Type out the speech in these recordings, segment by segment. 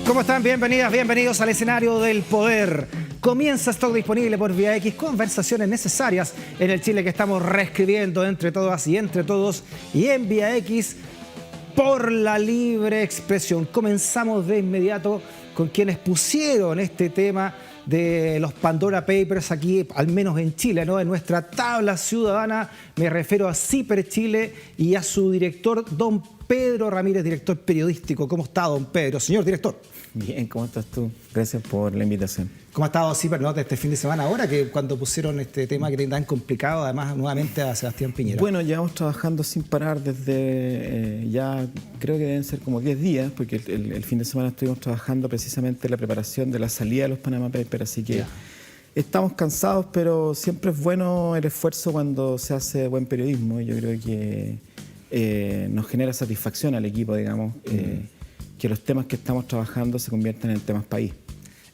¿Cómo están? Bienvenidas, bienvenidos al escenario del poder. Comienza Stock Disponible por Vía X, conversaciones necesarias en el Chile que estamos reescribiendo entre todas y entre todos, y en Vía X por la libre expresión. Comenzamos de inmediato con quienes pusieron este tema de los Pandora Papers aquí, al menos en Chile, ¿no? En nuestra tabla ciudadana. Me refiero a CIPER Chile y a su director, don Pedro Ramírez, director periodístico. ¿Cómo está, don Pedro? Señor director. Bien, ¿cómo estás tú? Gracias por la invitación. ¿Cómo ha estado CIPER, no, de este fin de semana ahora, que cuando pusieron este tema que tan complicado, además, nuevamente a Sebastián Piñera? Bueno, llevamos trabajando sin parar desde ya, creo que deben ser como 10 días, porque el fin de semana estuvimos trabajando precisamente en la preparación de la salida de los Panama Papers, así que estamos cansados, pero siempre es bueno el esfuerzo cuando se hace buen periodismo, y yo creo que nos genera satisfacción al equipo, digamos, que los temas que estamos trabajando se conviertan en temas país.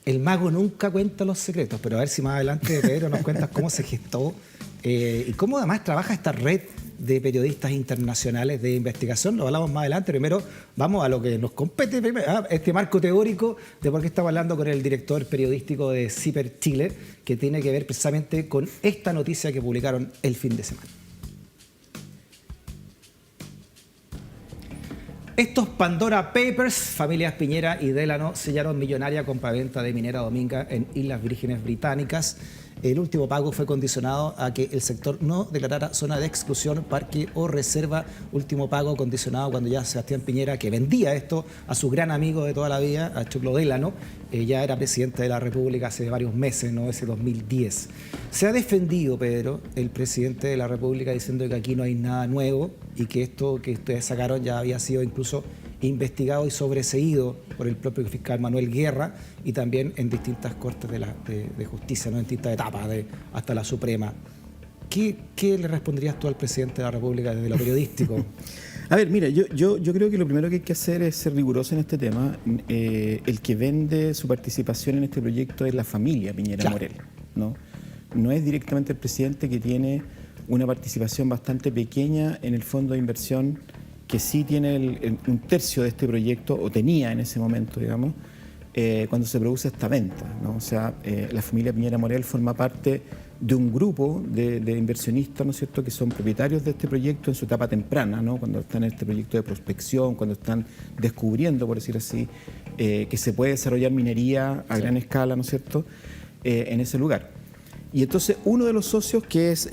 El mago nunca cuenta los secretos, pero a ver si más adelante, Pedro, nos cuentas cómo se gestó y cómo además trabaja esta red de periodistas internacionales de investigación. Lo hablamos más adelante. Primero vamos a lo que nos compete, este marco teórico de por qué estamos hablando con el director periodístico de CIPER Chile, que tiene que ver precisamente con esta noticia que publicaron el fin de semana. Estos Pandora Papers, familias Piñera y Delano sellaron millonaria compraventa de Minera Dominga en Islas Vírgenes Británicas. El último pago fue condicionado a que el sector no declarara zona de exclusión, parque o reserva. Último pago condicionado cuando ya Sebastián Piñera, que vendía esto a su gran amigo de toda la vida, a Choclo Delano, ya era presidente de la República hace varios meses, ¿no? Ese 2010. Se ha defendido, Pedro, el presidente de la República, diciendo que aquí no hay nada nuevo y que esto que ustedes sacaron ya había sido incluso investigado y sobreseído por el propio fiscal Manuel Guerra y también en distintas cortes de justicia, ¿no? En distintas etapas, hasta la Suprema. ¿Qué le responderías tú al presidente de la República desde lo periodístico? A ver, mira, yo creo que lo primero que hay que hacer es ser riguroso en este tema. El que vende su participación en este proyecto es la familia Piñera Morel, ¿no? No es directamente el presidente, que tiene una participación bastante pequeña en el fondo de inversión, que sí tiene un tercio de este proyecto, o tenía en ese momento, digamos, cuando se produce esta venta, ¿no? O sea, la familia Piñera Morel forma parte de un grupo de inversionistas, ¿no es cierto?, que son propietarios de este proyecto en su etapa temprana, ¿no? Cuando están en este proyecto de prospección, cuando están descubriendo, por decir así, que se puede desarrollar minería a gran escala, ¿no es cierto?, en ese lugar. Y entonces uno de los socios, que es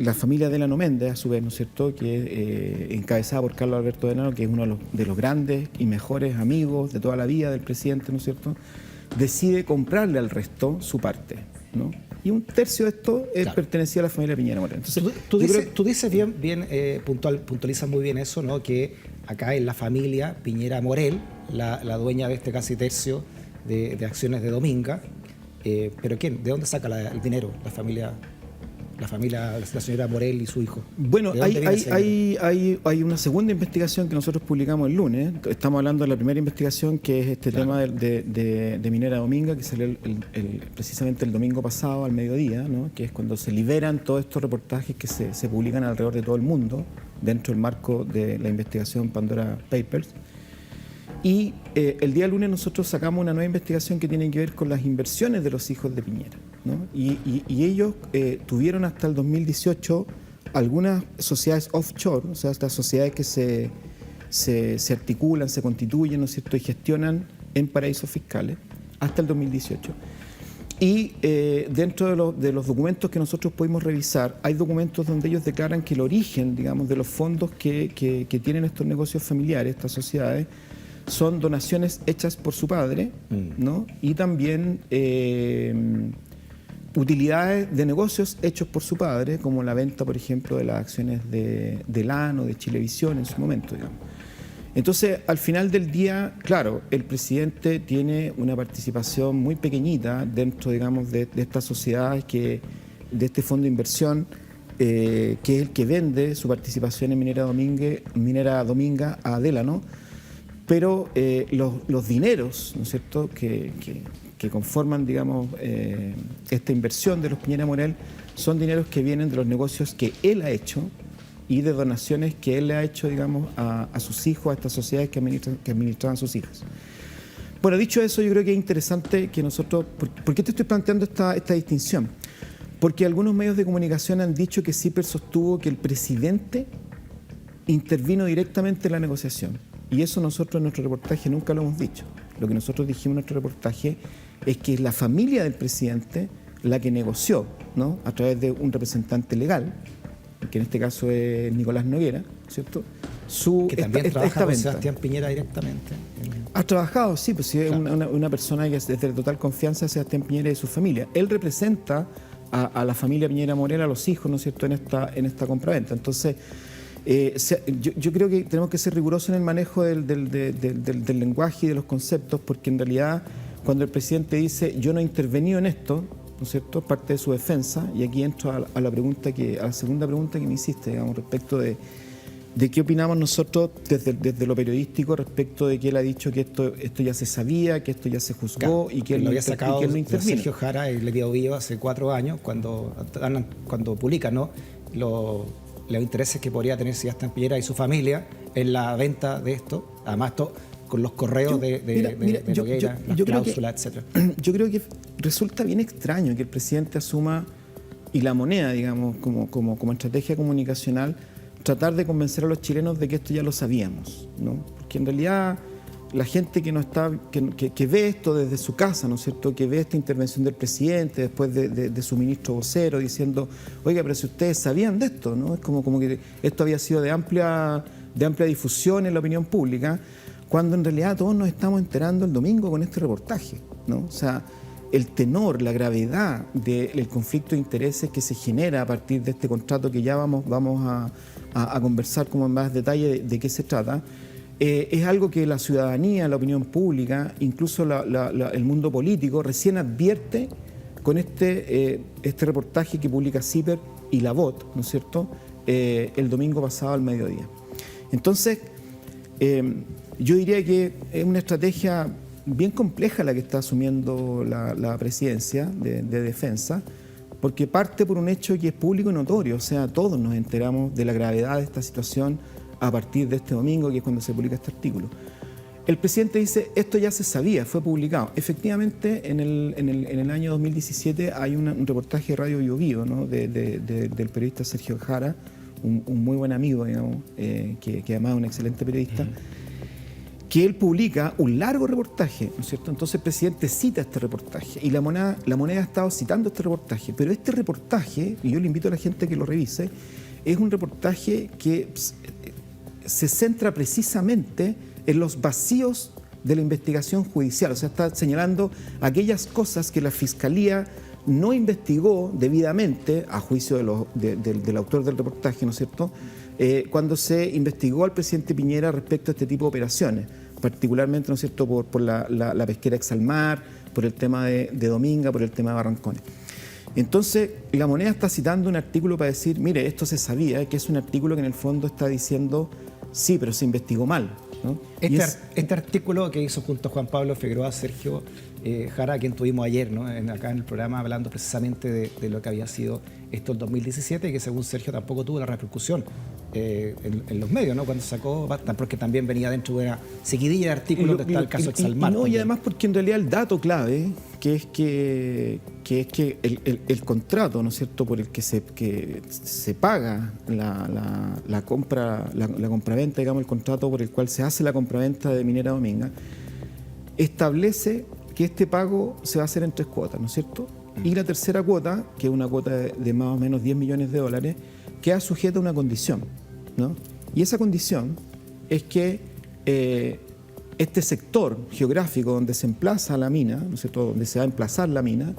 la familia Delano Méndez, a su vez, ¿no es cierto?, que es encabezada por Carlos Alberto Delano, que es uno de los grandes y mejores amigos de toda la vida del presidente, ¿no es cierto?, decide comprarle al resto su parte, ¿no? Y un tercio de esto pertenecía a la familia Piñera Morel. Entonces, tú dices bien puntualizas muy bien eso, ¿no? Que acá es la familia Piñera Morel, la dueña de este casi tercio de acciones de Dominga. ¿Pero quién? ¿De dónde saca el dinero la señora Morel y su hijo? Bueno, hay una segunda investigación que nosotros publicamos el lunes. Estamos hablando de la primera investigación, que es este tema de Minera Dominga, que salió precisamente el domingo pasado al mediodía, ¿no? Que es cuando se liberan todos estos reportajes que se publican alrededor de todo el mundo, dentro del marco de la investigación Pandora Papers. Y el día lunes nosotros sacamos una nueva investigación que tiene que ver con las inversiones de los hijos de Piñera, ¿no? Y ellos tuvieron hasta el 2018 algunas sociedades offshore, o sea, estas sociedades que se articulan, se constituyen, ¿no es cierto?, y gestionan en paraísos fiscales, hasta el 2018. Y dentro de los documentos que nosotros pudimos revisar, hay documentos donde ellos declaran que el origen, digamos, de los fondos que tienen estos negocios familiares, estas sociedades, son donaciones hechas por su padre, ¿no? Y también utilidades de negocios hechos por su padre, como la venta, por ejemplo, de las acciones de Delano, de Chilevisión en su momento, digamos. Entonces, al final del día, claro, el presidente tiene una participación muy pequeñita dentro, digamos, de estas sociedades, de este fondo de inversión, que es el que vende su participación en Minera Dominga a Delano. Pero los dineros, ¿no es cierto?, que conforman, digamos, esta inversión de los Piñera Morel, son dineros que vienen de los negocios que él ha hecho y de donaciones que él le ha hecho, digamos, a sus hijos, a estas sociedades que administran sus hijas. Bueno, dicho eso, yo creo que es interesante que nosotros... ¿Por qué te estoy planteando esta distinción? Porque algunos medios de comunicación han dicho que CIPER sostuvo que el presidente intervino directamente en la negociación. Y eso nosotros en nuestro reportaje nunca lo hemos dicho. Lo que nosotros dijimos en nuestro reportaje es que es la familia del presidente la que negoció, ¿no?, a través de un representante legal, que en este caso es Nicolás Noguera, ¿cierto?, que también trabaja con Sebastián Piñera directamente. Ha trabajado, sí, pues sí, es claro, una persona que es de total confianza de Sebastián Piñera y su familia. Él representa a la familia Piñera Morel, a los hijos, ¿no es cierto?, en esta compraventa. Entonces, yo creo que tenemos que ser rigurosos en el manejo del lenguaje y de los conceptos, porque en realidad cuando el presidente dice yo no he intervenido en esto, ¿no es cierto?, es parte de su defensa, y aquí entro a la segunda pregunta que me hiciste, digamos, respecto de qué opinamos nosotros desde lo periodístico respecto de que él ha dicho que esto ya se sabía, que esto ya se juzgó, y que él lo había sacado no intervino. Sergio Jara y Levi Vivo hace 4 años cuando publican, ¿no?, los intereses que podría tener Sebastián Piñera y su familia en la venta de esto, además con los correos de Noguera, las cláusulas, etcétera. Yo creo que resulta bien extraño que el presidente asuma, y la moneda, digamos, como estrategia comunicacional, tratar de convencer a los chilenos de que esto ya lo sabíamos, ¿no? Porque en realidad la gente que ve esto desde su casa, ¿no es cierto?, que ve esta intervención del presidente después de su ministro vocero diciendo, oiga, pero si ustedes sabían de esto, ¿no? Es como que esto había sido de amplia difusión en la opinión pública, cuando en realidad todos nos estamos enterando el domingo con este reportaje, ¿no? O sea, el tenor, la gravedad del conflicto de intereses que se genera a partir de este contrato, que ya vamos a conversar como en más detalle de qué se trata, es algo que la ciudadanía, la opinión pública, incluso el mundo político recién advierte con este reportaje que publica CIPER y La Voz, ¿no es cierto?, el domingo pasado al mediodía. Entonces, yo diría que es una estrategia bien compleja la que está asumiendo la presidencia de defensa, porque parte por un hecho que es público y notorio, o sea, todos nos enteramos de la gravedad de esta situación a partir de este domingo, que es cuando se publica este artículo. El presidente dice, esto ya se sabía, fue publicado. Efectivamente, en el año 2017 hay un reportaje de Radio Bio Bio, ¿no?, del periodista Sergio Jara, un muy buen amigo, digamos, que además es un excelente periodista, que él publica un largo reportaje, ¿no es cierto? Entonces el presidente cita este reportaje y la moneda ha estado citando este reportaje, pero este reportaje, y yo le invito a la gente a que lo revise, es un reportaje que se centra precisamente en los vacíos de la investigación judicial, o sea, está señalando aquellas cosas que la Fiscalía no investigó debidamente, a juicio del autor del reportaje, ¿no es cierto?, cuando se investigó al presidente Piñera respecto a este tipo de operaciones, particularmente, ¿no es cierto?, por la pesquera Exalmar, por el tema de Dominga, por el tema de Barrancones. Entonces, la moneda está citando un artículo para decir, mire, esto se sabía, que es un artículo que en el fondo está diciendo, sí, pero se investigó mal, ¿no? Este artículo que hizo junto a Juan Pablo Figueroa, Sergio Jara, a quien tuvimos ayer, ¿no?, acá en el programa, hablando precisamente de lo que había sido esto el 2017, que según Sergio tampoco tuvo la repercusión en los medios, ¿no?, cuando sacó, porque también venía dentro de una seguidilla de artículos donde está el caso Exalmar. Y además porque en realidad el dato clave, que es que el contrato, ¿no es cierto?, por el que se paga la compraventa, digamos, el contrato por el cual se hace la compraventa de Minera Dominga, establece que este pago se va a hacer en 3 cuotas, ¿no es cierto? Y la tercera cuota, que es una cuota de más o menos 10 millones de dólares, queda sujeta a una condición, ¿no? Y esa condición es que este sector geográfico donde se emplaza la mina, ¿no es cierto?, donde se va a emplazar la mina,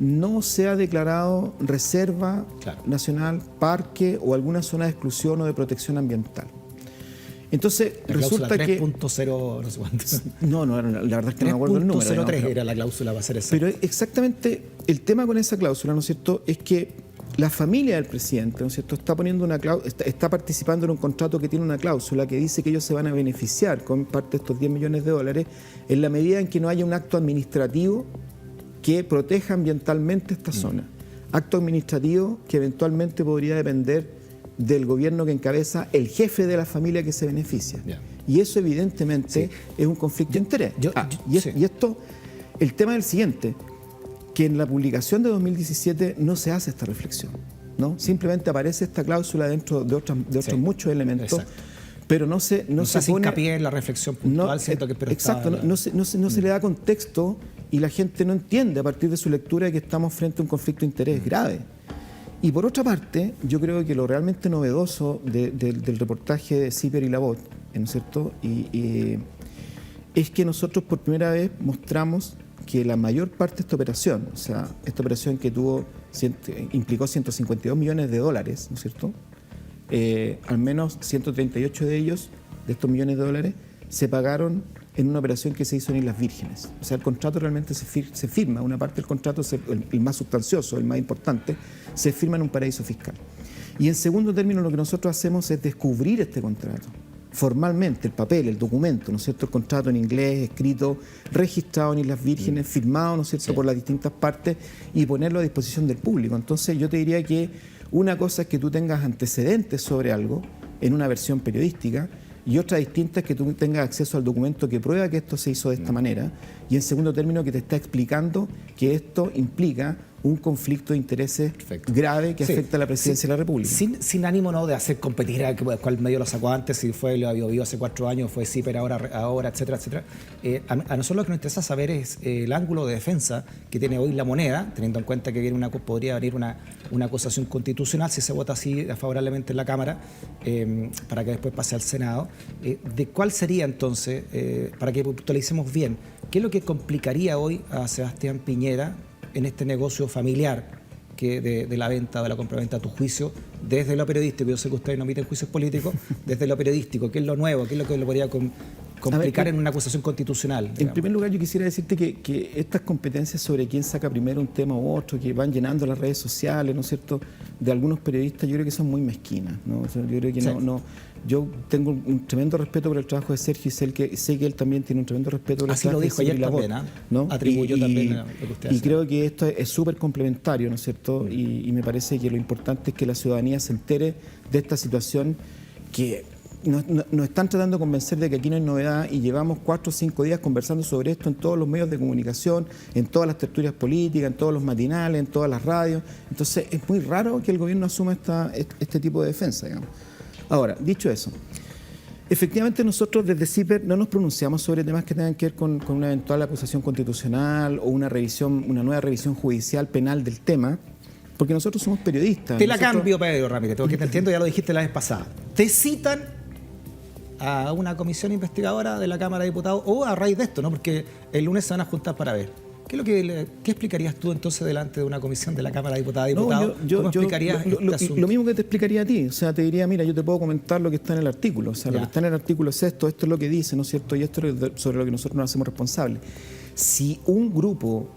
no sea declarado reserva nacional, parque o alguna zona de exclusión o de protección ambiental. Entonces, la resulta que... 3.0, no sé cuánto. No, la verdad es que no me acuerdo el número. 3.03 era la cláusula para hacer eso. Pero exactamente el tema con esa cláusula, ¿no es cierto?, es que la familia del presidente, ¿no es cierto?, está participando en un contrato que tiene una cláusula que dice que ellos se van a beneficiar con parte de estos 10 millones de dólares en la medida en que no haya un acto administrativo que proteja ambientalmente esta zona. Acto administrativo que eventualmente podría depender del gobierno que encabeza el jefe de la familia que se beneficia. Y eso evidentemente es un conflicto de interés. Y esto, el tema es el siguiente, que en la publicación de 2017 no se hace esta reflexión, ¿no? Simplemente aparece esta cláusula dentro de otros muchos elementos. Exacto. Pero no se hace pone hincapié en la reflexión puntual, siento que exacto, no se le da contexto y la gente no entiende a partir de su lectura que estamos frente a un conflicto de interés grave. Y por otra parte, yo creo que lo realmente novedoso del reportaje de Zipper y Labot, ¿no es cierto? Es que nosotros por primera vez mostramos que la mayor parte de esta operación, o sea, esta operación que implicó 152 millones de dólares, ¿no es cierto? Al menos 138 de ellos, de estos millones de dólares, se pagaron en una operación que se hizo en Islas Vírgenes. O sea, el contrato realmente se firma, una parte del contrato, el más sustancioso, el más importante, se firma en un paraíso fiscal. Y en segundo término, lo que nosotros hacemos es descubrir este contrato, formalmente, el papel, el documento, ¿no es cierto?, el contrato en inglés, escrito, registrado en Islas Vírgenes, firmado, ¿no es cierto?, por las distintas partes y ponerlo a disposición del público. Entonces, yo te diría que una cosa es que tú tengas antecedentes sobre algo en una versión periodística y otra distinta es que tú tengas acceso al documento que prueba que esto se hizo de esta manera y en segundo término que te está explicando que esto implica un conflicto de intereses grave que afecta a la presidencia de la República. Sin ánimo, ¿no?, de hacer competir a cuál medio lo sacó antes, si fue lo había vivido hace 4 años, fue Zipper ahora, etcétera, etcétera. A nosotros lo que nos interesa saber es el ángulo de defensa que tiene hoy La Moneda, teniendo en cuenta que podría venir una acusación constitucional si se vota así favorablemente en la Cámara, para que después pase al Senado. ¿De cuál sería entonces, para que puntualicemos bien, qué es lo que complicaría hoy a Sebastián Piñera en este negocio familiar que de la venta, de la compraventa, a tu juicio, desde lo periodístico? Yo sé que ustedes no emiten juicios políticos, desde lo periodístico, ¿qué es lo nuevo? ¿Qué es lo que lo podría complicar en una acusación constitucional? En primer lugar, yo quisiera decirte que estas competencias sobre quién saca primero un tema u otro, que van llenando las redes sociales, ¿no es cierto?, de algunos periodistas, yo creo que son muy mezquinas, ¿no? O sea, yo creo que yo tengo un tremendo respeto por el trabajo de Sergio y sé que él también tiene un tremendo respeto por el trabajo de Sergio. Así lo dijo ayer también, ¿no? Atribuyó también lo que usted hace. Y creo que esto es súper complementario, ¿no es cierto? Y me parece que lo importante es que la ciudadanía se entere de esta situación que nos están tratando de convencer de que aquí no hay novedad y llevamos 4 o 5 días conversando sobre esto en todos los medios de comunicación, en todas las tertulias políticas, en todos los matinales, en todas las radios. Entonces es muy raro que el gobierno asuma este tipo de defensa, digamos. Ahora, dicho eso, efectivamente nosotros desde Zipper no nos pronunciamos sobre temas que tengan que ver con una eventual acusación constitucional o una nueva revisión judicial penal del tema, porque nosotros somos periodistas. Te la cambio, Pedro Ramírez, porque te entiendo, ya lo dijiste la vez pasada. Te citan a una comisión investigadora de la Cámara de Diputados o a raíz de esto, ¿no? Porque el lunes se van a juntar para ver. ¿Qué explicarías tú entonces delante de una comisión de la Cámara de Diputados? ¿Cómo explicarías este asunto? Lo mismo que te explicaría a ti. O sea, te diría, mira, yo te puedo comentar lo que está en el artículo. O sea, lo que está en el artículo es esto es lo que dice, ¿no es cierto? Y esto es sobre lo que nosotros nos hacemos responsables. Si un grupo,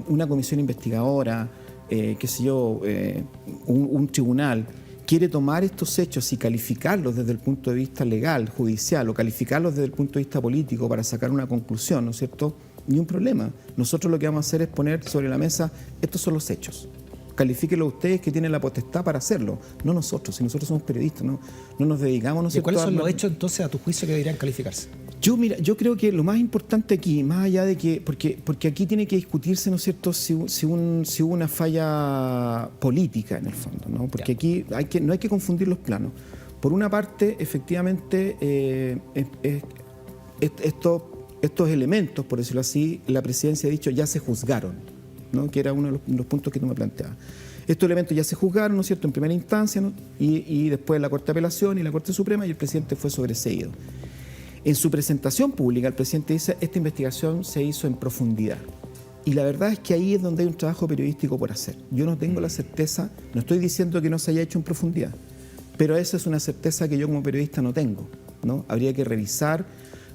una comisión investigadora, qué sé yo, un tribunal, quiere tomar estos hechos y calificarlos desde el punto de vista legal, judicial, o calificarlos desde el punto de vista político para sacar una conclusión, ¿no es cierto?, ni un problema. Nosotros lo que vamos a hacer es poner sobre la mesa, estos son los hechos. Califíquenlo ustedes que tienen la potestad para hacerlo, no nosotros. Si nosotros somos periodistas, no nos dedicamos, ¿no es cierto? ¿Cuáles son los hechos entonces a tu juicio que deberían calificarse? Yo creo que lo más importante aquí, más allá de que, porque aquí tiene que discutirse, ¿no es cierto?, si hubo una falla política en el fondo, ¿no? Porque aquí no hay que confundir los planos. Por una parte, efectivamente, estos elementos, por decirlo así, la presidencia ha dicho ya se juzgaron, ¿no?, que era uno de los puntos que tú me planteabas. Estos elementos ya se juzgaron, ¿no es cierto?, en primera instancia, ¿no?, y después la Corte de Apelación y la Corte Suprema, y el presidente fue sobreseído. En su presentación pública, el presidente dice, esta investigación se hizo en profundidad. Y la verdad es que ahí es donde hay un trabajo periodístico por hacer. Yo no tengo la certeza, no estoy diciendo que no se haya hecho en profundidad, pero esa es una certeza que yo como periodista no tengo, ¿no? Habría que revisar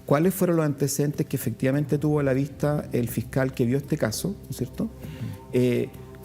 cuáles fueron los antecedentes que efectivamente tuvo a la vista el fiscal que vio este caso, ¿no es cierto?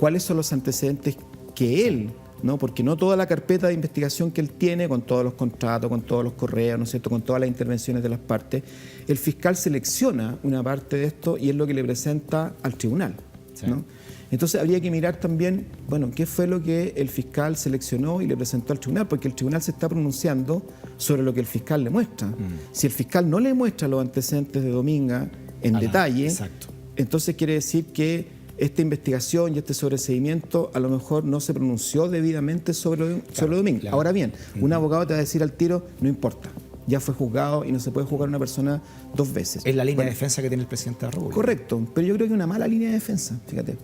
Cuáles son los antecedentes que él, ¿no? Porque no toda la carpeta de investigación que él tiene, con todos los contratos, con todos los correos, ¿no es cierto?, con todas las intervenciones de las partes, el fiscal selecciona una parte de esto y es lo que le presenta al tribunal. Sí. ¿no? Entonces habría que mirar también, bueno, qué fue lo que el fiscal seleccionó y le presentó al tribunal, porque el tribunal se está pronunciando sobre lo que el fiscal le muestra. Si el fiscal no le muestra los antecedentes de Dominga en detalle, exacto. entonces quiere decir que esta investigación y este sobreseimiento a lo mejor no se pronunció debidamente sobre Dominga. Claro. Ahora bien, un abogado te va a decir al tiro, no importa, ya fue juzgado y no se puede juzgar a una persona 2 veces. Es la línea de defensa que tiene el presidente de la República. Correcto, pero yo creo que es una mala línea de defensa, fíjate.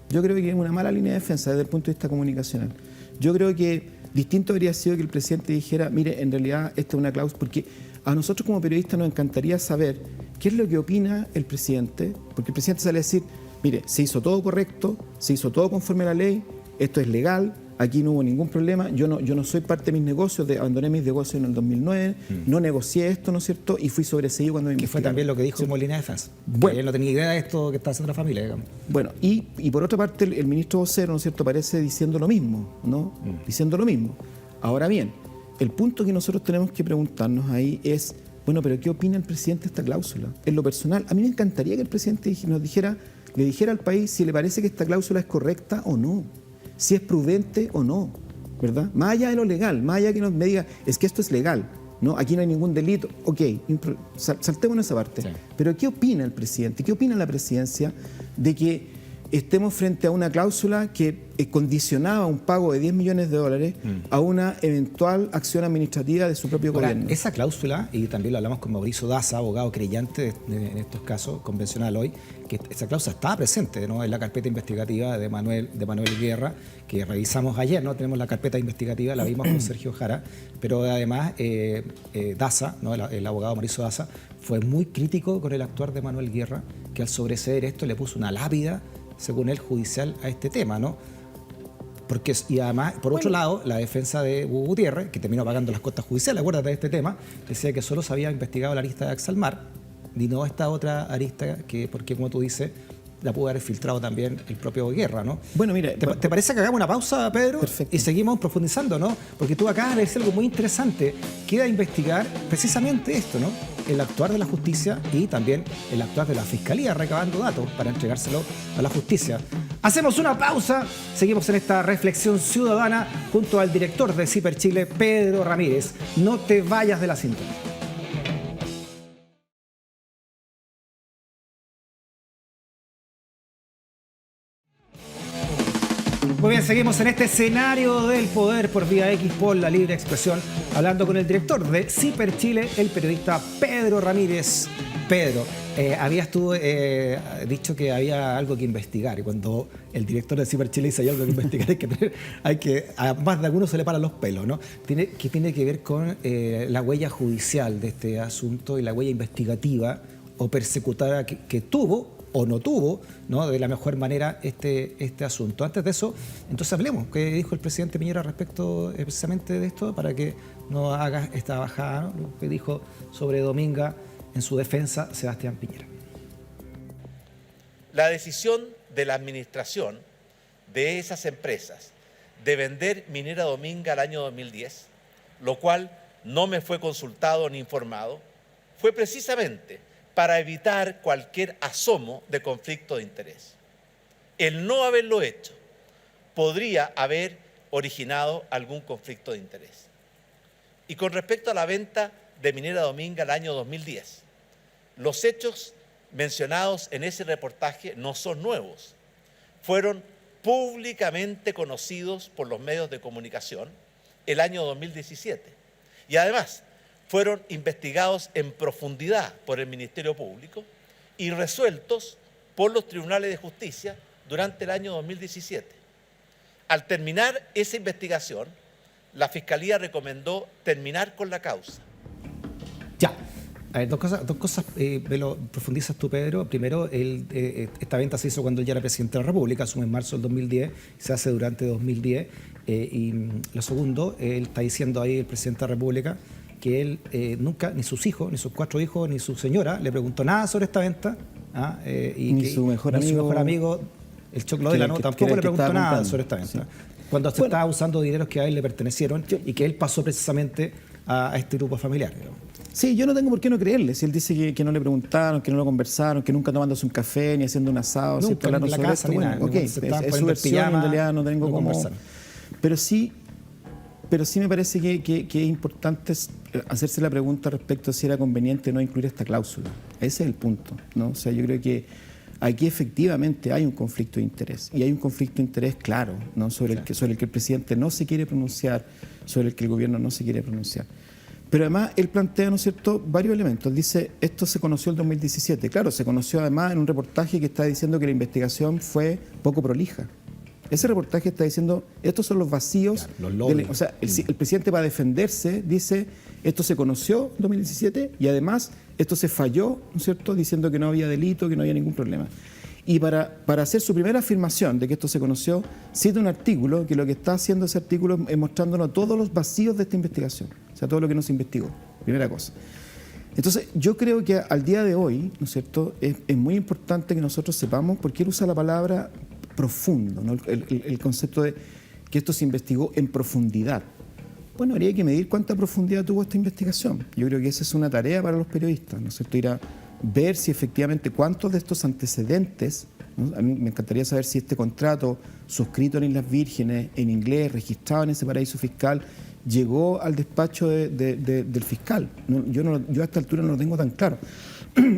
Yo creo que es una mala línea de defensa desde el punto de vista comunicacional. Yo creo que distinto habría sido que el presidente dijera, mire, en realidad esta es una cláusula, porque a nosotros como periodistas nos encantaría saber qué es lo que opina el presidente, porque el presidente sale a decir, mire, se hizo todo correcto, se hizo todo conforme a la ley, esto es legal, aquí no hubo ningún problema, yo no soy parte de mis negocios, abandoné mis negocios en el 2009, no negocié esto, ¿no es cierto? Y fui sobreseído cuando me Que fue investigaron. también lo que dijo como línea de defensa. Bueno. Él no tenía idea de esto que está haciendo la familia, digamos. Bueno, y por otra parte el ministro vocero, ¿no es cierto?, aparece diciendo lo mismo, ¿no? Diciendo lo mismo. Ahora bien, el punto que nosotros tenemos que preguntarnos ahí es, bueno, pero ¿qué opina el presidente de esta cláusula? En lo personal, a mí me encantaría que el presidente le dijera al país si le parece que esta cláusula es correcta o no, si es prudente o no, ¿verdad? Más allá de lo legal, más allá de que me diga, es que esto es legal, ¿no? Aquí no hay ningún delito. Ok, saltemos en esa parte. Sí. Pero ¿qué opina el presidente? ¿Qué opina la presidencia de que estemos frente a una cláusula que condicionaba un pago de $10 millones a una eventual acción administrativa de su propio Ahora, gobierno? esa cláusula, y también lo hablamos con Mauricio Daza, abogado creyente en estos casos, convencional hoy, que esa cláusula estaba presente, ¿no?, en la carpeta investigativa de Manuel Guerra, que revisamos ayer, ¿no? Tenemos la carpeta investigativa, la vimos con Sergio Jara, pero además Daza, ¿no?, el abogado Mauricio Daza, fue muy crítico con el actuar de Manuel Guerra, que al sobreseer esto le puso una lápida, según él, judicial a este tema, ¿no? Porque, y además, por otro lado, la defensa de Hugo Gutiérrez, que terminó pagando las costas judiciales, acuérdate de este tema, decía que solo se había investigado la arista de Axalmar y no esta otra arista, porque como tú dices, la pudo haber filtrado también el propio Guerra, ¿no? Bueno, mira, ¿Te parece que hagamos una pausa, Pedro? Perfecto. Y seguimos profundizando, ¿no? Porque tú acabas de decir algo muy interesante. Queda investigar precisamente esto, ¿no? El actuar de la justicia y también el actuar de la fiscalía, recabando datos para entregárselo a la justicia. Hacemos una pausa, seguimos en esta reflexión ciudadana junto al director de CIPER Chile, Pedro Ramírez. No te vayas de la cinta. Muy bien, seguimos en este escenario del poder por vía X, por la libre expresión, hablando con el director de CIPER Chile, el periodista Pedro Ramírez. Pedro, habías tú dicho que había algo que investigar, y cuando el director de CIPER Chile dice hay algo que investigar, hay que a más de algunos se le paran los pelos, ¿no? Tiene que ver con la huella judicial de este asunto y la huella investigativa o persecutora que tuvo o no tuvo, ¿no?, de la mejor manera este asunto. Antes de eso, entonces hablemos. ¿Qué dijo el presidente Piñera respecto precisamente de esto? Para que no hagas esta bajada, ¿no?, lo que dijo sobre Dominga en su defensa Sebastián Piñera. La decisión de la administración de esas empresas de vender Minera Dominga al año 2010, lo cual no me fue consultado ni informado, fue precisamente para evitar cualquier asomo de conflicto de interés. El no haberlo hecho podría haber originado algún conflicto de interés. Y con respecto a la venta de Minera Dominga el año 2010, los hechos mencionados en ese reportaje no son nuevos. Fueron públicamente conocidos por los medios de comunicación el año 2017. Y además, fueron investigados en profundidad por el Ministerio Público y resueltos por los tribunales de justicia durante el año 2017. Al terminar esa investigación, la Fiscalía recomendó terminar con la causa. Ya. A ver, dos cosas profundizas tú, Pedro. Primero, esta venta se hizo cuando él ya era presidente de la República, asume en marzo del 2010, se hace durante 2010. Y lo segundo, él está diciendo ahí, el presidente de la República, que él nunca, ni sus hijos, ni sus 4 hijos, ni su señora, le preguntó nada sobre esta venta. Ni su mejor amigo, el Choclo de la No, tampoco le preguntó nada sobre esta venta. Sí. Cuando se estaba usando dineros que a él le pertenecieron y que él pasó precisamente a este grupo familiar, ¿no? Sí, yo no tengo por qué no creerle. Si él dice que no le preguntaron, que no lo conversaron, que nunca tomándose un café ni haciendo un asado, Nunca, ¿cierto? Hablaron en la sobre casa esto, ni bueno, nada. ok, Se es estaban su poniendo versión, pijama, en realidad no tengo no como... conversaron. Pero sí me parece que es importante hacerse la pregunta respecto a si era conveniente no incluir esta cláusula. Ese es el punto, ¿no? O sea, yo creo que aquí efectivamente hay un conflicto de interés, y hay un conflicto de interés claro, ¿no? sobre el que el presidente no se quiere pronunciar, sobre el que el gobierno no se quiere pronunciar. Pero además él plantea, ¿no es cierto?, varios elementos. Él dice, esto se conoció en 2017. Claro, se conoció además en un reportaje que está diciendo que la investigación fue poco prolija. Ese reportaje está diciendo, estos son los vacíos. Claro, o sea, el presidente, para defenderse, dice, esto se conoció en 2017 y además esto se falló, ¿no es cierto?, diciendo que no había delito, que no había ningún problema. Y para hacer su primera afirmación de que esto se conoció, cita un artículo que lo que está haciendo ese artículo es mostrándonos todos los vacíos de esta investigación, o sea, todo lo que no se investigó, primera cosa. Entonces, yo creo que al día de hoy, ¿no es cierto?, es muy importante que nosotros sepamos, porque él usa la palabra profundo, ¿no? El concepto de que esto se investigó en profundidad. Bueno, habría que medir cuánta profundidad tuvo esta investigación. Yo creo que esa es una tarea para los periodistas, ¿no es cierto?, ir a ver si efectivamente cuántos de estos antecedentes, ¿no? A mí me encantaría saber si este contrato suscrito en Islas Vírgenes, en inglés, registrado en ese paraíso fiscal, llegó al despacho del fiscal. Yo a esta altura no lo tengo tan claro.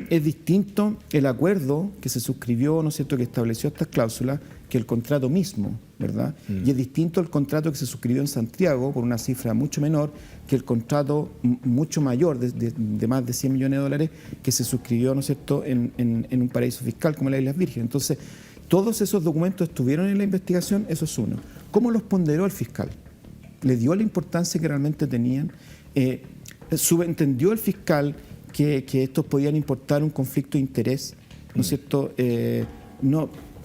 Es distinto el acuerdo que se suscribió, ¿no es cierto?, que estableció estas cláusulas, que el contrato mismo, ¿verdad? Y es distinto el contrato que se suscribió en Santiago por una cifra mucho menor que el contrato mucho mayor, de más de 100 millones de dólares, que se suscribió, ¿no es cierto?, en un paraíso fiscal como las Islas Vírgenes. Entonces, todos esos documentos estuvieron en la investigación, eso es uno. ¿Cómo los ponderó el fiscal? ¿Le dio la importancia que realmente tenían? ¿Subentendió el fiscal que estos podían importar un conflicto de interés? ¿No es cierto?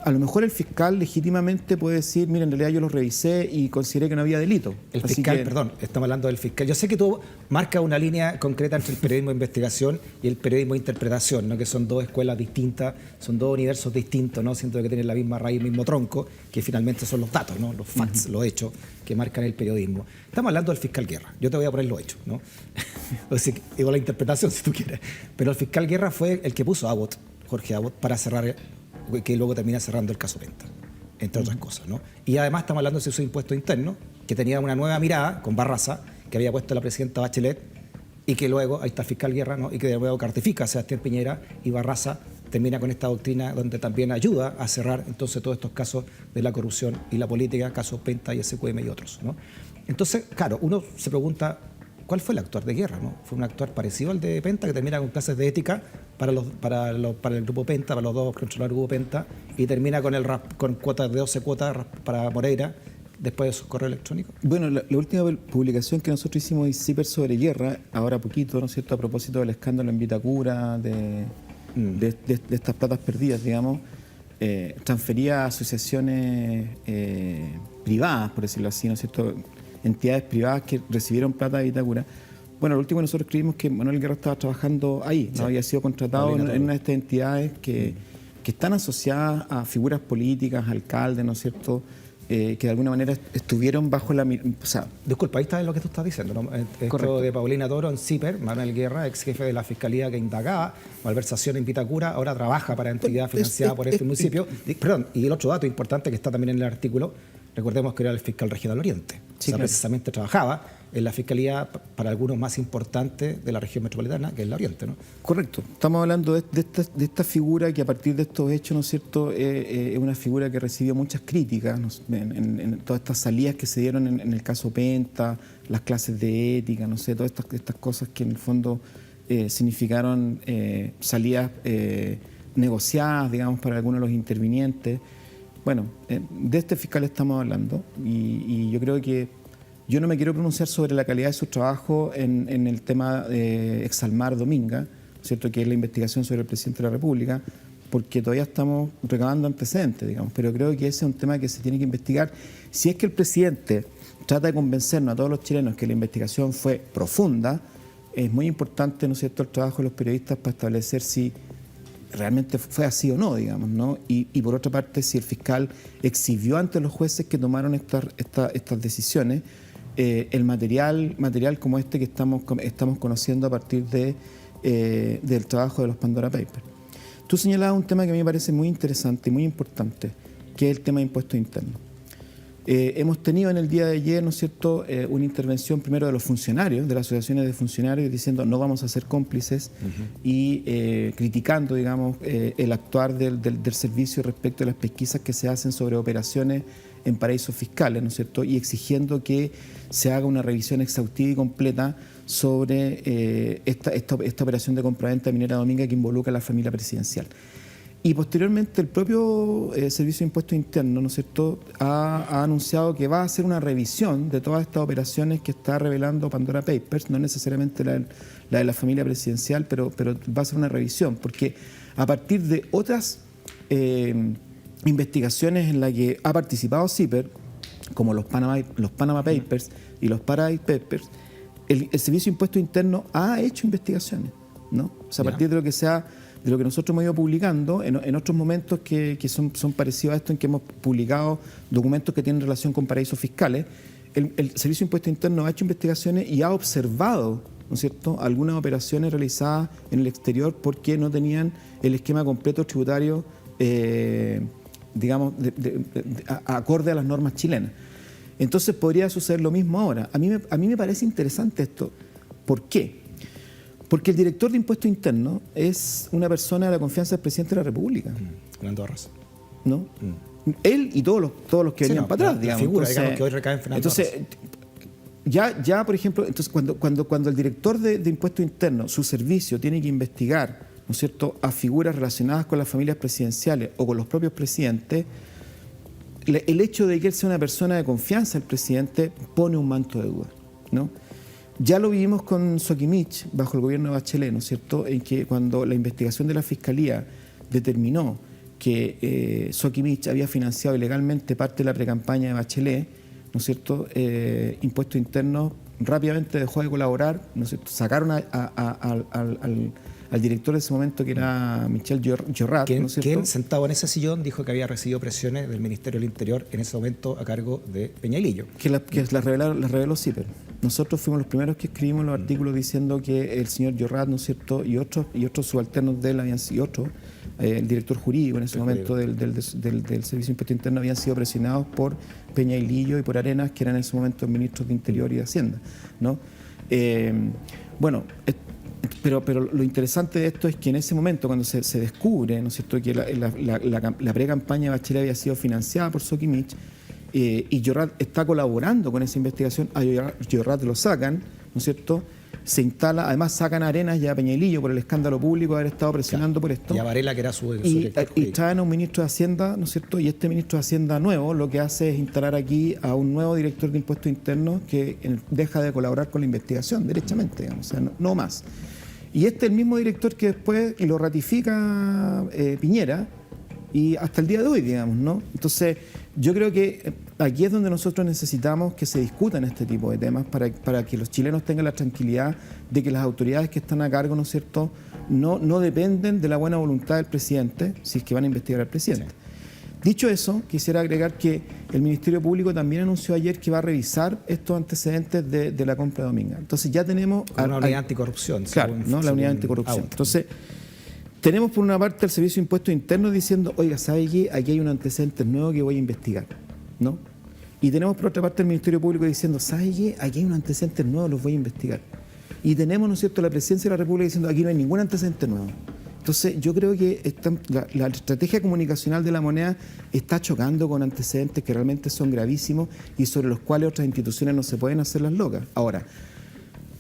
A lo mejor el fiscal legítimamente puede decir, mira, en realidad yo los revisé y consideré que no había delito. El fiscal, perdón, estamos hablando del fiscal. Yo sé que tú marcas una línea concreta entre el periodismo de investigación y el periodismo de interpretación, ¿no?, que son dos escuelas distintas, son dos universos distintos, ¿no?, siento que tienen la misma raíz, el mismo tronco, que finalmente son los datos, ¿no?, los facts, los hechos que marcan el periodismo. Estamos hablando del fiscal Guerra. Yo te voy a poner los hechos, ¿no? O sea, digo la interpretación si tú quieres. Pero el fiscal Guerra fue el que puso a Abbott, Jorge Abbott, para cerrar, que luego termina cerrando el caso Penta, entre otras cosas, ¿no? Y además estamos hablando de esos impuestos internos, que tenía una nueva mirada con Barraza, que había puesto la presidenta Bachelet, y que luego, ahí está el fiscal Guerra, ¿no?, y que de nuevo cartifica a Sebastián Piñera, y Barraza termina con esta doctrina donde también ayuda a cerrar entonces todos estos casos de la corrupción y la política, casos Penta y SQM y otros, ¿no? Entonces, claro, uno se pregunta, ¿cuál fue el actuar de Guerra, no? ¿Fue un actuar parecido al de Penta, que termina con clases de ética para el grupo Penta, para los dos controladores del grupo Penta, y termina con cuotas de 12 cuotas para Moreira, después de su correo electrónico? Bueno, la última publicación que nosotros hicimos en CIPER sobre Guerra, ahora poquito, ¿no es cierto?, a propósito del escándalo en Vitacura, de estas platas perdidas, digamos, transfería a asociaciones privadas, por decirlo así, ¿no es cierto?, entidades privadas que recibieron plata de Vitacura. Bueno, lo último que nosotros escribimos que Manuel Guerra estaba trabajando ahí, ¿no? Había sido contratado en una de estas entidades que están asociadas a figuras políticas, alcaldes, ¿no es cierto?, que de alguna manera estuvieron bajo la... O sea, disculpa, ahí está lo que tú estás diciendo, ¿no? Esto correcto. de Paulina Toro en CIPER, Manuel Guerra, ex jefe de la Fiscalía que indagaba malversación en Vitacura, ahora trabaja para entidad financiada por este municipio. Perdón, y el otro dato importante que está también en el artículo, recordemos que era el fiscal regional Oriente. Sí, o sea, claro. precisamente trabajaba en la fiscalía para algunos más importantes de la región metropolitana, que es la Oriente, ¿no? Correcto. Estamos hablando de esta figura que a partir de estos hechos, ¿no es cierto?, es una figura que recibió muchas críticas, ¿no?, en todas estas salidas que se dieron en el caso Penta, las clases de ética, no sé, todas estas cosas que en el fondo significaron salidas negociadas, digamos, para algunos de los intervinientes. Bueno, de este fiscal estamos hablando y yo creo que yo no me quiero pronunciar sobre la calidad de su trabajo en el tema de Exalmar Dominga, ¿cierto?, que es la investigación sobre el presidente de la República, porque todavía estamos recabando antecedentes, digamos, pero creo que ese es un tema que se tiene que investigar. Si es que el presidente trata de convencernos a todos los chilenos que la investigación fue profunda, es muy importante, ¿no es cierto?, el trabajo de los periodistas para establecer si realmente fue así o no, digamos, ¿no? Y por otra parte, si el fiscal exhibió ante los jueces que tomaron estas decisiones el material como este que estamos conociendo a partir del trabajo de los Pandora Papers. Tú señalabas un tema que a mí me parece muy interesante y muy importante, que es el tema de impuestos internos. Hemos tenido en el día de ayer, ¿no es cierto?, una intervención primero de los funcionarios, de las asociaciones de funcionarios, diciendo no vamos a ser cómplices y criticando, digamos, el actuar del servicio respecto a las pesquisas que se hacen sobre operaciones en paraísos fiscales, ¿no es cierto?, y exigiendo que se haga una revisión exhaustiva y completa sobre esta operación de compraventa de Minera Dominga que involucra a la familia presidencial. Y posteriormente el propio Servicio de Impuestos Internos, ¿no es cierto?, ha anunciado que va a hacer una revisión de todas estas operaciones que está revelando Pandora Papers, no necesariamente la de la familia presidencial, pero va a hacer una revisión, porque a partir de otras investigaciones en las que ha participado CIPER, como los Panama Papers y los Paradise Papers, el Servicio de Impuestos Internos ha hecho investigaciones, ¿no? O sea, a partir de lo que nosotros hemos ido publicando en otros momentos que son parecidos a esto, en que hemos publicado documentos que tienen relación con paraísos fiscales, el Servicio de Impuestos Internos ha hecho investigaciones y ha observado, ¿no es cierto?, algunas operaciones realizadas en el exterior porque no tenían el esquema completo tributario, digamos, acorde a las normas chilenas. Entonces podría suceder lo mismo ahora. A mí me parece interesante esto. ¿Por qué? Porque el director de Impuestos Internos es una persona de la confianza del presidente de la República. Fernando Barraza. ¿No? Él y todos los que venían para atrás, digamos. La figura, digamos, que hoy recae en Fernando Barraza. Ya, por ejemplo, entonces cuando el director de Impuestos Internos, su servicio, tiene que investigar, ¿no es cierto?, a figuras relacionadas con las familias presidenciales o con los propios presidentes, el hecho de que él sea una persona de confianza del presidente pone un manto de duda, ¿no? Ya lo vivimos con Soquimich bajo el gobierno de Bachelet, ¿no es cierto?, en que cuando la investigación de la Fiscalía determinó que Soquimich había financiado ilegalmente parte de la precampaña de Bachelet, ¿no es cierto?, Impuestos Internos rápidamente dejó de colaborar, ¿no es cierto?, sacaron al director de ese momento, que era Michel Llorat, ¿no es cierto?, quien, sentado en ese sillón, dijo que había recibido presiones del Ministerio del Interior en ese momento a cargo de Peñalillo. Que las reveló CIPER. Nosotros fuimos los primeros que escribimos los artículos diciendo que el señor Llorat, ¿no es cierto?, y otros subalternos de él habían sido el director jurídico en ese momento del Servicio de Impuestos Internos, habían sido presionados por Peñalillo y por Arenas, que eran en ese momento ministros de Interior y de Hacienda, ¿no? Pero lo interesante de esto es que en ese momento, cuando se descubre, ¿no es cierto?, que la pre-campaña de Bachelet había sido financiada por Soquimich, y Llorat está colaborando con esa investigación, a Llorat lo sacan, ¿no es cierto?, se instala, además sacan a Arenas y a Peñalillo por el escándalo público de haber estado presionando por esto. Y a Varela, que era su director y traen a un ministro de Hacienda, ¿no es cierto?, y este ministro de Hacienda nuevo lo que hace es instalar aquí a un nuevo director de Impuestos Internos que deja de colaborar con la investigación, derechamente, digamos, o sea, no más. Y este es el mismo director que después lo ratifica Piñera, y hasta el día de hoy, digamos, ¿no? Entonces, yo creo que aquí es donde nosotros necesitamos que se discutan este tipo de temas para que los chilenos tengan la tranquilidad de que las autoridades que están a cargo, ¿no es cierto?, no dependen de la buena voluntad del presidente, si es que van a investigar al presidente. Sí. Dicho eso, quisiera agregar que el Ministerio Público también anunció ayer que va a revisar estos antecedentes de la compra de Dominga. Entonces ya tenemos... Una unidad anticorrupción. Claro, ¿no? La unidad anticorrupción. Entonces, tenemos por una parte el Servicio de Impuestos Internos diciendo, oiga, ¿sabe qué? Aquí hay un antecedente nuevo que voy a investigar, ¿no? Y tenemos por otra parte el Ministerio Público diciendo, ¿sabe qué? Aquí hay un antecedente nuevo, los voy a investigar. Y tenemos, ¿no es cierto?, la Presidencia de la República diciendo, aquí no hay ningún antecedente nuevo. Entonces, yo creo que la estrategia comunicacional de la moneda está chocando con antecedentes que realmente son gravísimos y sobre los cuales otras instituciones no se pueden hacer las locas. Ahora,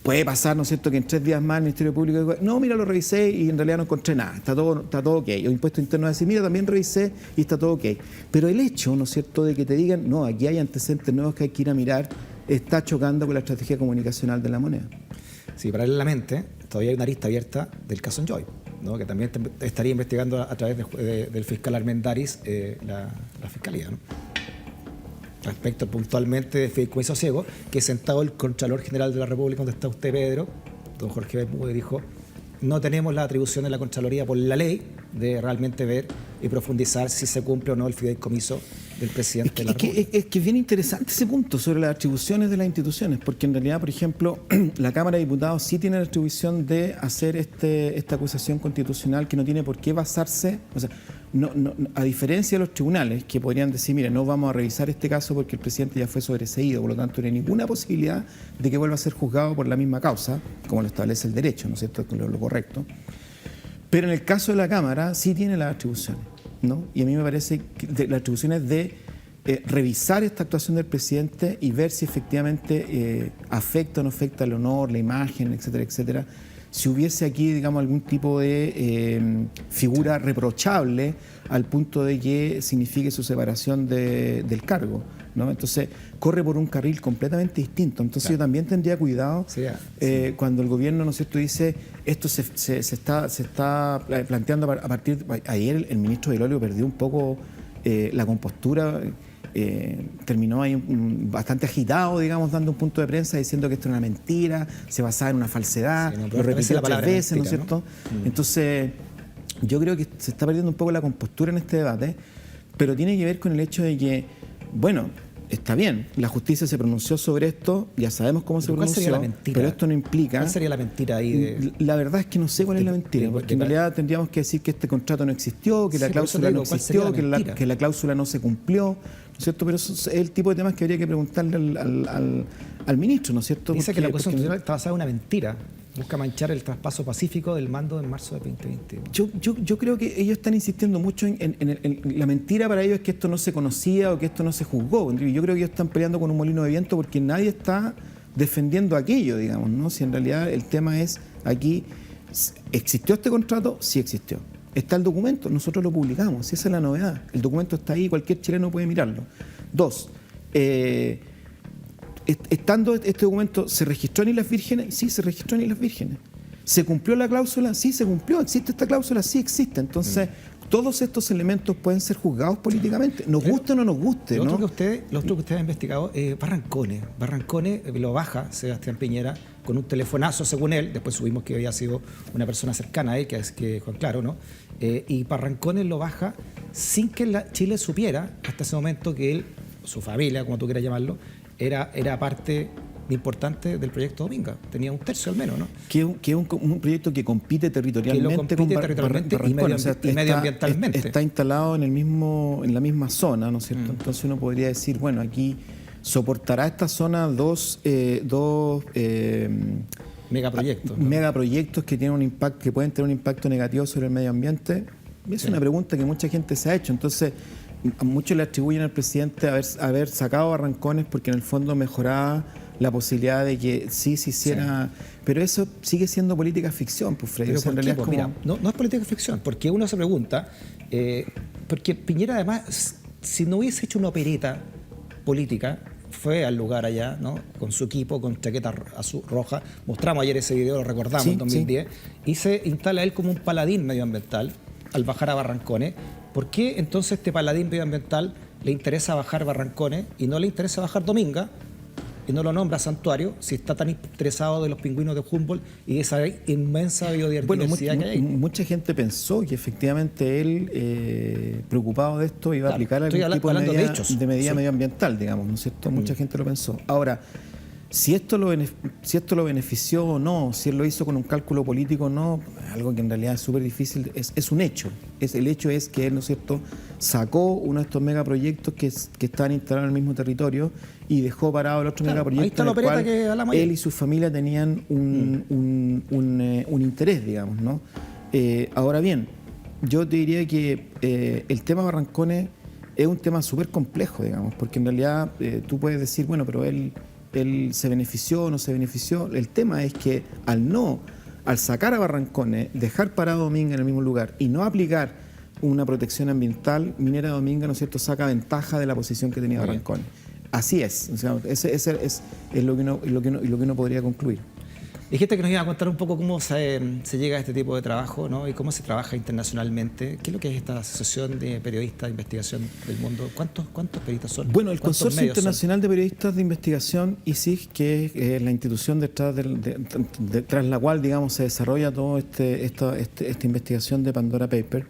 puede pasar, ¿no es cierto?, que en 3 días más el Ministerio Público diga, no, mira, lo revisé y en realidad no encontré nada, está todo ok. O Impuestos Internos va a decir, mira, también revisé y está todo ok. Pero el hecho, ¿no es cierto?, de que te digan, no, aquí hay antecedentes nuevos que hay que ir a mirar, está chocando con la estrategia comunicacional de la moneda. Sí, paralelamente, todavía hay una arista abierta del caso Enjoy, ¿no?, que también estaría investigando a través del fiscal Armendáriz la Fiscalía, ¿no?, respecto puntualmente de fideicomiso ciego, que sentado el Contralor General de la República, donde está usted, Pedro, don Jorge Bermúdez, dijo, no tenemos la atribución de la Contraloría por la ley de realmente ver y profundizar si se cumple o no el fideicomiso del presidente de la República. Es que es bien interesante ese punto sobre las atribuciones de las instituciones, porque en realidad, por ejemplo, la Cámara de Diputados sí tiene la atribución de hacer esta acusación constitucional que no tiene por qué basarse, o sea, a diferencia de los tribunales que podrían decir, mire, no vamos a revisar este caso porque el presidente ya fue sobreseído, por lo tanto no hay ninguna posibilidad de que vuelva a ser juzgado por la misma causa, como lo establece el derecho, ¿no es cierto?, lo correcto. Pero en el caso de la Cámara sí tiene las atribuciones, ¿no? Y a mí me parece que las atribuciones de revisar esta actuación del presidente y ver si efectivamente afecta o no afecta el honor, la imagen, etcétera, etcétera. Si hubiese aquí, digamos, algún tipo de figura reprochable al punto de que signifique su separación del cargo, ¿no? Entonces, corre por un carril completamente distinto. Entonces, claro, yo también tendría cuidado cuando el gobierno, ¿no es cierto?, dice esto se está planteando a partir de... Ayer el ministro del Olio perdió un poco la compostura. Terminó ahí bastante agitado, digamos, dando un punto de prensa diciendo que esto era una mentira, se basaba en una falsedad, lo repitió 3 veces, ¿no es cierto? ¿No? Entonces, yo creo que se está perdiendo un poco la compostura en este debate, pero tiene que ver con el hecho de que, bueno, está bien, la justicia se pronunció sobre esto, ya sabemos cómo se pronunció, pero esto no implica... ¿Cuál sería la mentira ahí? La verdad es que no sé cuál es la mentira, porque en realidad tendríamos que decir que este contrato no existió, que la cláusula no existió, que la cláusula no se cumplió, ¿no es cierto? Pero eso es el tipo de temas que habría que preguntarle al ministro, ¿no es cierto? Dice que la acusación constitucional está basada en una mentira. Busca manchar el traspaso pacífico del mando en marzo de 2020. Yo creo que ellos están insistiendo mucho en la mentira para ellos es que esto no se conocía o que esto no se juzgó. Yo creo que ellos están peleando con un molino de viento porque nadie está defendiendo aquello, digamos, ¿no? Si en realidad el tema es aquí, ¿existió este contrato? Sí existió. ¿Está el documento? Nosotros lo publicamos, esa es la novedad. El documento está ahí, cualquier chileno puede mirarlo. 2, estando este documento, ¿se registró en Islas Vírgenes? Sí, se registró en Islas Vírgenes. ¿Se cumplió la cláusula? Sí, se cumplió. ¿Existe esta cláusula? Sí, existe. Entonces, todos estos elementos pueden ser juzgados políticamente, nos guste o no nos guste. Lo otro que usted ha investigado es Barrancones. Barrancones lo baja Sebastián Piñera con un telefonazo, según él. Después subimos que había sido una persona cercana a él, que es Juan Claro, ¿no? Y Barrancones lo baja sin que Chile supiera hasta ese momento que él, su familia, como tú quieras llamarlo, era parte importante del proyecto Dominga. Tenía 1/3 al menos, ¿no? Que es un proyecto que compite territorialmente con Barrancones, y medioambientalmente. Está instalado en la misma zona, ¿no es cierto? Entonces uno podría decir, bueno, aquí soportará esta zona dos megaproyectos, ¿no? Megaproyectos que tienen que pueden tener un impacto negativo sobre el medio ambiente. Es una pregunta que mucha gente se ha hecho. Entonces, a muchos le atribuyen al presidente haber sacado Barrancones porque en el fondo mejoraba la posibilidad de que sí se hiciera... Sí. Pero eso sigue siendo política ficción, pues, Freddy. Pero en realidad pues, mira, no es política ficción, porque uno se pregunta, porque Piñera además, si no hubiese hecho una opereta política, fue al lugar allá, ¿no?, con su equipo, con chaqueta azul, roja, mostramos ayer ese video, lo recordamos, en 2010, y se instala él como un paladín medioambiental al bajar a Barrancones. ¿Por qué entonces este paladín medioambiental le interesa bajar Barrancones y no le interesa bajar Dominga y no lo nombra santuario si está tan interesado de los pingüinos de Humboldt y de esa inmensa biodiversidad que hay? Mucha gente pensó que efectivamente él, preocupado de esto, iba a aplicar algún tipo de medida medioambiental, digamos, ¿no es cierto? Mucha gente lo pensó. Ahora, si esto lo benefició o no, si él lo hizo con un cálculo político o no, algo que en realidad es súper difícil, es un hecho. El hecho es que él, ¿no es cierto?, sacó uno de estos megaproyectos que estaban instalados en el mismo territorio y dejó parado el otro megaproyecto en el cual él y su familia tenían un interés, digamos, ¿no? Ahora bien, yo te diría que el tema Barrancones es un tema súper complejo, digamos, porque en realidad tú puedes decir, bueno, pero él se benefició o no se benefició. El tema es que al sacar a Barrancones, dejar parado Dominga en el mismo lugar y no aplicar una protección ambiental, Minera Dominga, ¿no es cierto?, saca ventaja de la posición que tenía Barrancones. Así es. O sea, ese es lo que uno podría concluir. Dijiste que nos iba a contar un poco cómo se llega a este tipo de trabajo, ¿no? Y cómo se trabaja internacionalmente. ¿Qué es lo que es esta Asociación de Periodistas de Investigación del Mundo? ¿Cuántos periodistas son? Bueno, el Consorcio Internacional de Periodistas de Investigación, ICIG, que es la institución detrás tras la cual, digamos, se desarrolla toda esta investigación de Pandora Papers,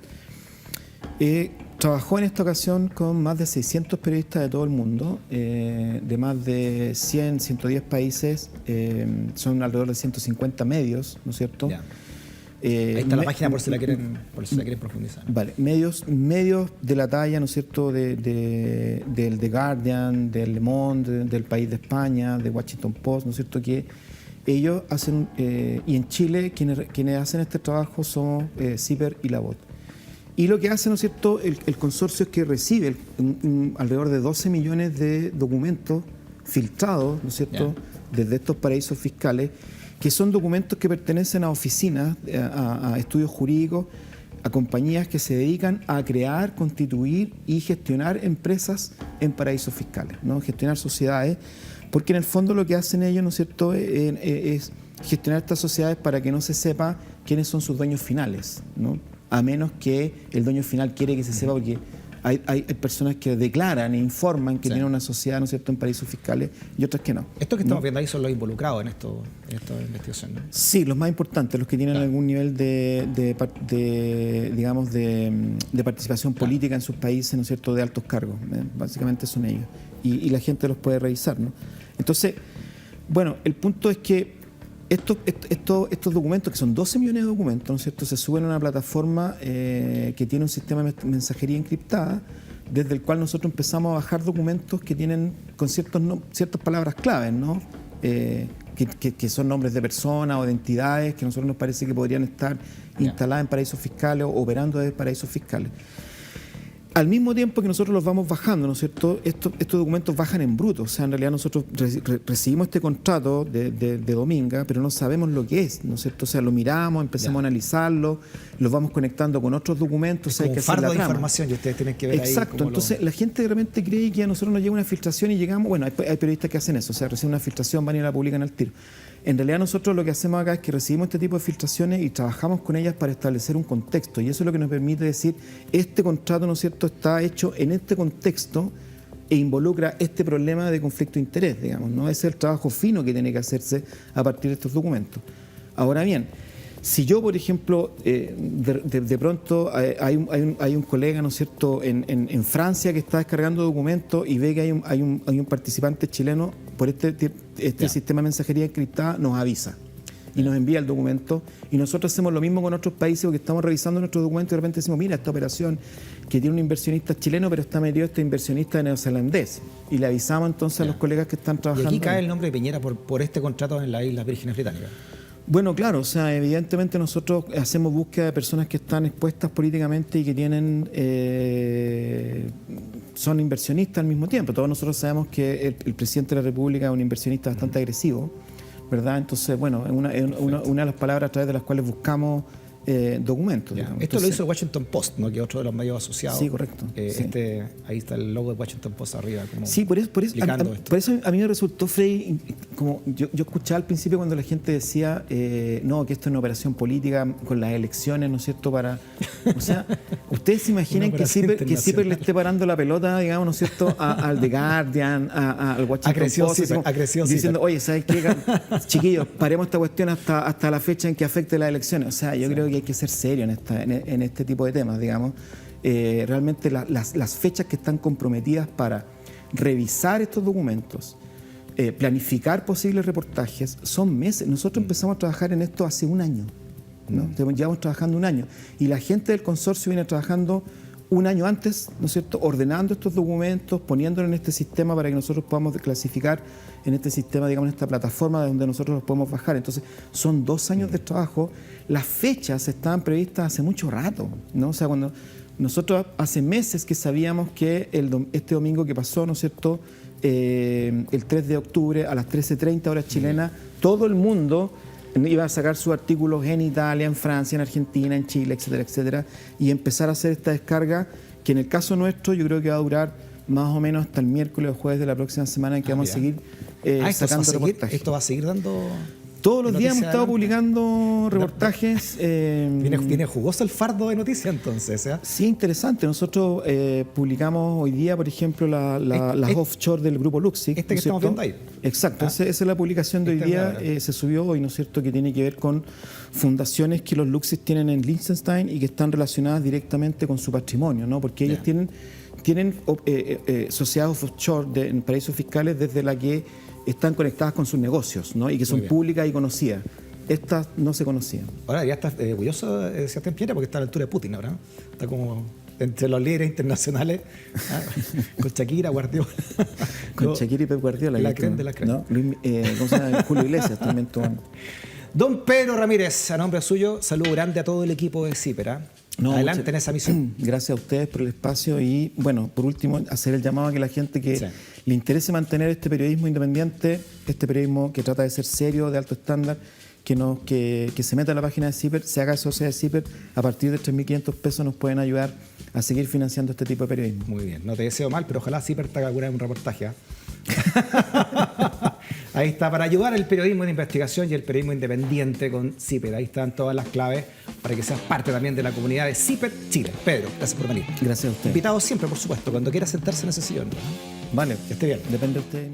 trabajó en esta ocasión con más de 600 periodistas de todo el mundo, de más de 100, 110 países, son alrededor de 150 medios, ¿no es cierto? Yeah. Ahí está la página por si la quieren profundizar. Vale, medios de la talla, ¿no es cierto?, del The Guardian, del Le Monde, del País de España, de Washington Post, ¿no es cierto?, que ellos hacen, y en Chile quienes hacen este trabajo son CIPER y La Voz. Y lo que hace, ¿no es cierto?, el consorcio es que recibe alrededor de 12 millones de documentos filtrados, ¿no es cierto?, desde estos paraísos fiscales, que son documentos que pertenecen a oficinas, a estudios jurídicos, a compañías que se dedican a crear, constituir y gestionar empresas en paraísos fiscales, ¿no? Gestionar sociedades, porque en el fondo lo que hacen ellos, ¿no es cierto?, es gestionar estas sociedades para que no se sepa quiénes son sus dueños finales, ¿no? A menos que el dueño final quiere que se sepa, porque hay personas que declaran e informan que tienen una sociedad, ¿no es cierto?, en paraísos fiscales, y otras que no. Estos que estamos viendo ahí son los involucrados en esta investigación, ¿no? Sí, los más importantes, los que tienen algún nivel de participación política en sus países, ¿no es cierto?, de altos cargos. Básicamente son ellos. Y la gente los puede revisar, ¿no? Entonces, bueno, el punto es que estos documentos, que son 12 millones de documentos, ¿no es cierto?, se suben a una plataforma que tiene un sistema de mensajería encriptada, desde el cual nosotros empezamos a bajar documentos que tienen con ciertas palabras claves, ¿no? Que son nombres de personas o de entidades que a nosotros nos parece que podrían estar instaladas en paraísos fiscales o operando desde paraísos fiscales. Al mismo tiempo que nosotros los vamos bajando, ¿no es cierto?, estos documentos bajan en bruto. O sea, en realidad nosotros recibimos este contrato de Dominga, pero no sabemos lo que es, ¿no es cierto? O sea, lo miramos, empezamos a analizarlo, los vamos conectando con otros documentos. Es como un fardo de información y ustedes tienen que ver. Exacto. Ahí entonces la gente realmente cree que a nosotros nos llega una filtración y llegamos, bueno, hay periodistas que hacen eso, o sea, reciben una filtración, van y la publican al tiro. En realidad nosotros lo que hacemos acá es que recibimos este tipo de filtraciones y trabajamos con ellas para establecer un contexto, y eso es lo que nos permite decir, este contrato, ¿no es cierto?, está hecho en este contexto e involucra este problema de conflicto de interés, digamos, ¿no? Ese es el trabajo fino que tiene que hacerse a partir de estos documentos. Ahora bien, si yo, por ejemplo, de pronto hay un colega, ¿no es cierto?, en Francia que está descargando documentos y ve que hay un participante chileno por este sistema de mensajería encriptada, nos avisa y nos envía el documento, y nosotros hacemos lo mismo con otros países, porque estamos revisando nuestros documentos y de repente decimos, mira, esta operación que tiene un inversionista chileno, pero está metido este inversionista neozelandés, y le avisamos entonces a los colegas que están trabajando. Y aquí cae el nombre de Piñera por este contrato en las Islas Vírgenes Británicas. Bueno, claro, o sea, evidentemente nosotros hacemos búsqueda de personas que están expuestas políticamente y que son inversionistas al mismo tiempo. Todos nosotros sabemos que el presidente de la República es un inversionista bastante agresivo, ¿verdad? Entonces, bueno, es una de las palabras a través de las cuales buscamos documentos. Esto lo hizo el Washington Post, ¿no?, que es otro de los medios asociados. Sí, correcto. Sí. Ahí está el logo de Washington Post arriba. Como sí, por eso a mí me resultó, Freddy, como yo escuchaba al principio cuando la gente decía, no, que esto es una operación política con las elecciones, ¿no es cierto?, o sea, ustedes se imaginan que CIPER le esté parando la pelota, digamos, ¿no es cierto?, al The Guardian, al Washington Post, diciendo, oye, ¿sabes qué, chiquillos? Paremos esta cuestión hasta la fecha en que afecte las elecciones. O sea, yo creo que hay que ser serio en este tipo de temas, digamos. Realmente las fechas que están comprometidas para revisar estos documentos, planificar posibles reportajes, son meses. Nosotros empezamos a trabajar en esto hace un año, ¿no? Llevamos trabajando un año, y la gente del consorcio viene trabajando un año antes, ¿no es cierto?, ordenando estos documentos, poniéndolos en este sistema para que nosotros podamos clasificar en este sistema, digamos, en esta plataforma donde nosotros los podemos bajar. Entonces, son 2 años de trabajo. Las fechas estaban previstas hace mucho rato, ¿no? O sea, cuando nosotros hace meses que sabíamos que este domingo que pasó, ¿no es cierto?, el 3 de octubre a las 13:30 horas chilenas, todo el mundo iba a sacar sus artículos en Italia, en Francia, en Argentina, en Chile, etcétera, etcétera, y empezar a hacer esta descarga, que en el caso nuestro yo creo que va a durar más o menos hasta el miércoles o jueves de la próxima semana, en que vamos a seguir sacando reportajes. ¿Esto va a seguir dando...? Todos los días hemos Noticias estado adelante. publicando reportajes. Viene jugoso el fardo de noticias entonces, ¿eh? Sí, interesante. Nosotros publicamos hoy día, por ejemplo, las offshore del grupo Luxig. Este que ¿no es estamos cierto? viendo ahí. Exacto, esa es la publicación de hoy Esta día. es la- Se subió hoy, ¿no es cierto?, que tiene que ver con fundaciones que los Luxig tienen en Liechtenstein y que están relacionadas directamente con su patrimonio, ¿no? Porque ellos Ya. tienen sociedades offshore en paraísos fiscales desde la que están conectadas con sus negocios, ¿no? Y que son bien. públicas y conocidas. Estas no se conocían. Ahora ya está orgulloso de Sebastián Piñera porque está a la altura de Putin ahora, ¿no? Está como entre los líderes internacionales, ¿ah? Con Shakira, Guardiola. Con No, Shakira y Pep Guardiola. la yo creo, crema de la crema. ¿no? ¿Cómo se llama? Julio Iglesias también. Don Pedro Ramírez, a nombre suyo, saludo grande a todo el equipo de CIPER. ¿Ah? No, Adelante muchas- en esa misión. Gracias a ustedes por el espacio y, bueno, por último, hacer el llamado a que la gente que Sí. le interese mantener este periodismo independiente, este periodismo que trata de ser serio, de alto estándar, que se meta en la página de CIPER, se haga socia de CIPER, a partir de 3.500 pesos nos pueden ayudar a seguir financiando este tipo de periodismo. Muy bien, no te deseo mal, pero ojalá CIPER te haga alguna vez un reportaje. ¿Ah? Ahí está, para ayudar al periodismo de investigación y el periodismo independiente con CIPER. Ahí están todas las claves para que seas parte también de la comunidad de CIPER Chile. Pedro, gracias por venir. Gracias a ustedes. Invitado siempre, por supuesto, cuando quiera sentarse en ese sillón. ¿No? Vale, Que esté bien. depende de ustedes.